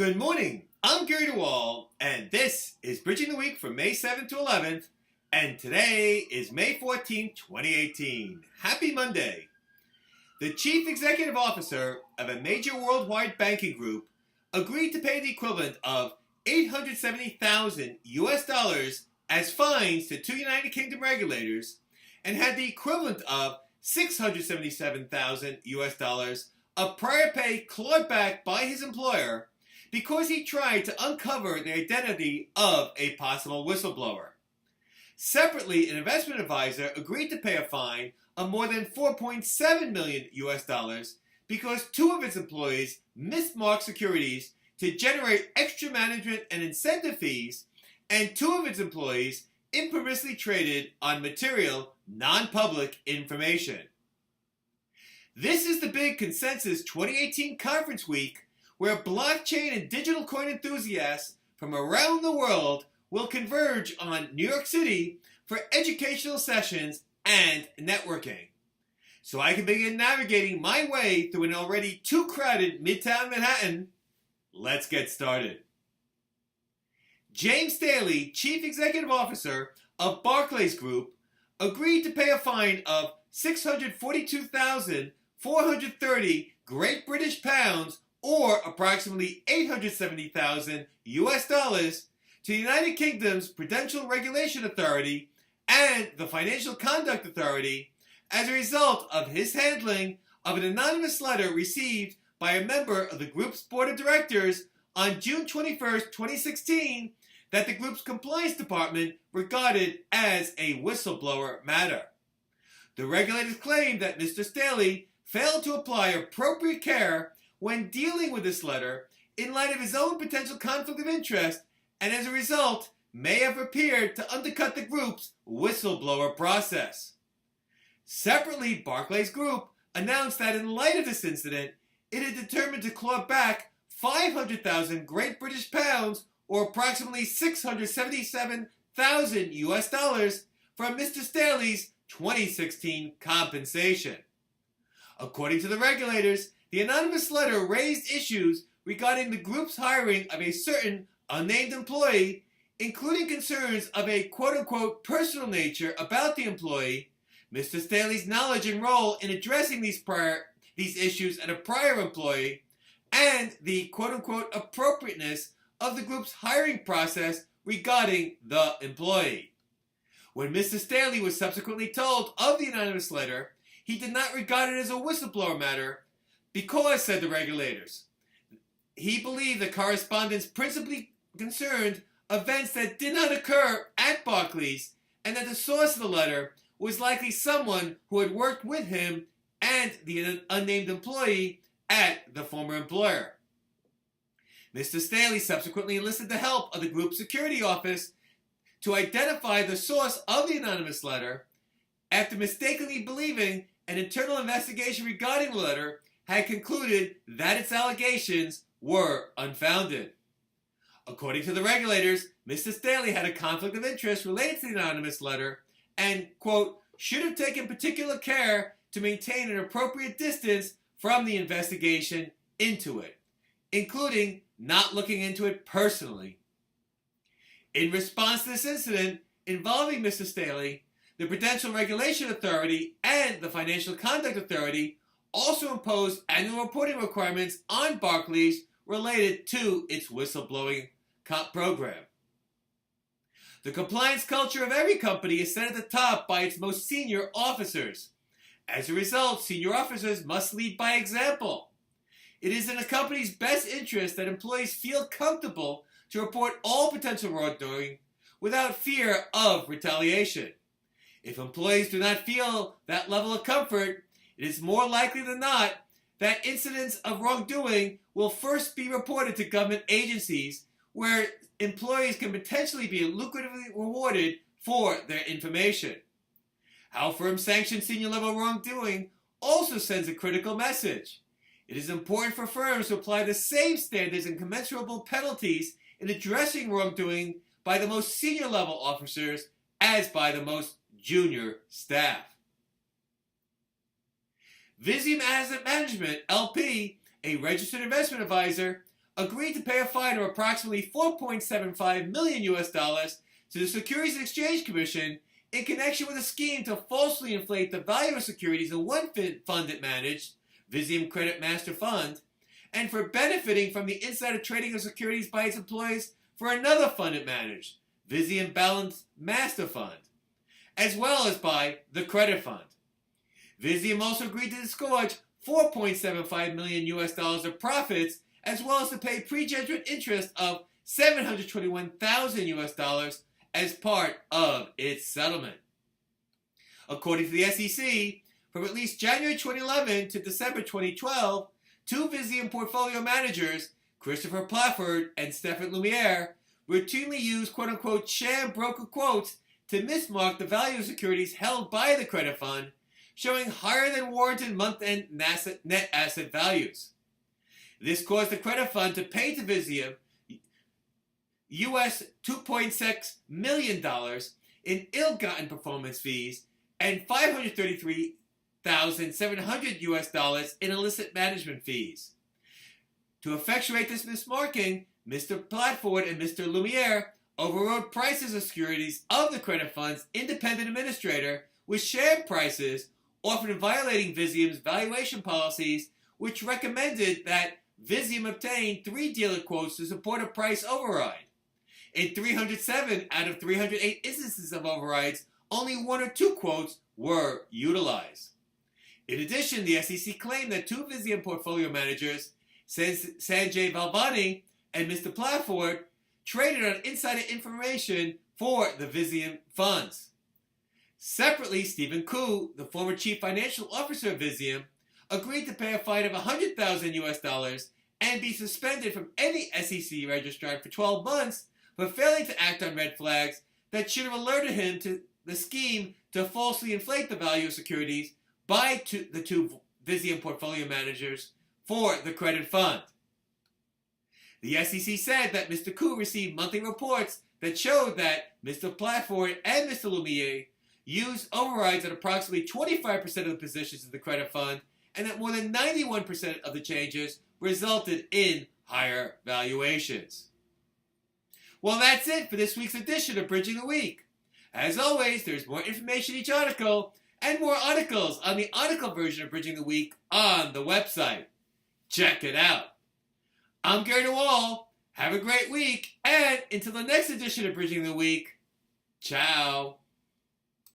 Good morning, I'm Gary DeWaal, and this is Bridging the Week from May 7th to 11th, and today is May 14th, 2018. Happy Monday! The Chief Executive Officer of a major worldwide banking group agreed to pay the equivalent of $870,000 US as fines to two United Kingdom regulators, and had the equivalent of $677,000 US of prior pay clawed back by his employer because he tried to uncover the identity of a possible whistleblower. Separately, an investment advisor agreed to pay a fine of more than $4.7 million US because two of its employees mismarked securities to generate extra management and incentive fees, and two of its employees impermissibly traded on material, non-public information. This is the big Consensus 2018 conference week where blockchain and digital coin enthusiasts from around the world will converge on New York City for educational sessions and networking. So I can begin navigating my way through an already too crowded Midtown Manhattan. Let's get started. James Staley, Chief Executive Officer of Barclays Group, agreed to pay a fine of $642,430 Great British Pounds, or approximately $870,000 US to the United Kingdom's Prudential Regulation Authority and the Financial Conduct Authority as a result of his handling of an anonymous letter received by a member of the group's board of directors on June 21st, 2016, that the group's compliance department regarded as a whistleblower matter. The regulators claimed that Mr. Staley failed to apply appropriate care when dealing with this letter in light of his own potential conflict of interest, and as a result may have appeared to undercut the group's whistleblower process. Separately, Barclays Group announced that in light of this incident, it had determined to claw back 500,000 Great British Pounds, or approximately $677,000 US from Mr. Staley's 2016 compensation. According to the regulators, the anonymous letter raised issues regarding the group's hiring of a certain unnamed employee, including concerns of a quote-unquote personal nature about the employee, Mr. Staley's knowledge and role in addressing these issues at a prior employee, and the quote-unquote appropriateness of the group's hiring process regarding the employee. When Mr. Staley was subsequently told of the anonymous letter, he did not regard it as a whistleblower matter because, said the regulators, he believed the correspondence principally concerned events that did not occur at Barclays, and that the source of the letter was likely someone who had worked with him and the unnamed employee at the former employer. Mr. Staley subsequently enlisted the help of the group security office to identify the source of the anonymous letter after mistakenly believing an internal investigation regarding the letter had concluded that its allegations were unfounded. According to the regulators, Mr. Staley had a conflict of interest related to the anonymous letter and, quote, should have taken particular care to maintain an appropriate distance from the investigation into it, including not looking into it personally. In response to this incident involving Mr. Staley, the Prudential Regulation Authority and the Financial Conduct Authority also imposed annual reporting requirements on Barclays related to its whistleblowing program. The compliance culture of every company is set at the top by its most senior officers. As a result, senior officers must lead by example. It is in a company's best interest that employees feel comfortable to report all potential wrongdoing without fear of retaliation. If employees do not feel that level of comfort, it is more likely than not that incidents of wrongdoing will first be reported to government agencies where employees can potentially be lucratively rewarded for their information. How firms sanction senior level wrongdoing also sends a critical message. It is important for firms to apply the same standards and commensurable penalties in addressing wrongdoing by the most senior level officers as by the most junior staff. Visium Asset Management LP, a registered investment advisor, agreed to pay a fine of approximately $4.75 million to the Securities and Exchange Commission in connection with a scheme to falsely inflate the value of securities in one fund it managed, Visium Credit Master Fund, and for benefiting from the insider trading of securities by its employees for another fund it managed, Visium Balance Master Fund, as well as by the Credit Fund. Visium also agreed to disgorge $4.75 million of profits, as well as to pay prejudgment interest of $721,000 as part of its settlement. According to the SEC, from at least January 2011 to December 2012, two Visium portfolio managers, Christopher Plafford and Stephen Lumiere, routinely used quote-unquote sham broker quotes to mismark the value of securities held by the credit fund, showing higher than warranted month-end net asset values. This caused the credit fund to pay to Visium US $2.6 million in ill-gotten performance fees and $533,700 in illicit management fees. To effectuate this mismarking, Mr. Plattford and Mr. Lumiere overrode prices of securities of the credit fund's independent administrator with sham prices, often violating Visium's valuation policies, which recommended that Visium obtain 3 dealer quotes to support a price override. In 307 out of 308 instances of overrides, only 1 or 2 quotes were utilized. In addition, the SEC claimed that two Visium portfolio managers, Sanjay Valvani and Mr. Plattford, traded on insider information for the Visium funds. Separately, Stephen Koo, the former chief financial officer of Visium, agreed to pay a fine of $100,000 and be suspended from any SEC registrar for 12 months for failing to act on red flags that should have alerted him to the scheme to falsely inflate the value of securities by the two Visium portfolio managers for the credit fund. The SEC said that Mr. Koo received monthly reports that showed that Mr. Plattford and Mr. Lumiere used overrides on approximately 25% of the positions in the credit fund, and that more than 91% of the changes resulted in higher valuations. Well, that's it for this week's edition of Bridging the Week. As always, there's more information in each article and more articles on the article version of Bridging the Week on the website. Check it out. I'm Gary DeWaal. Have a great week, and until the next edition of Bridging the Week, ciao.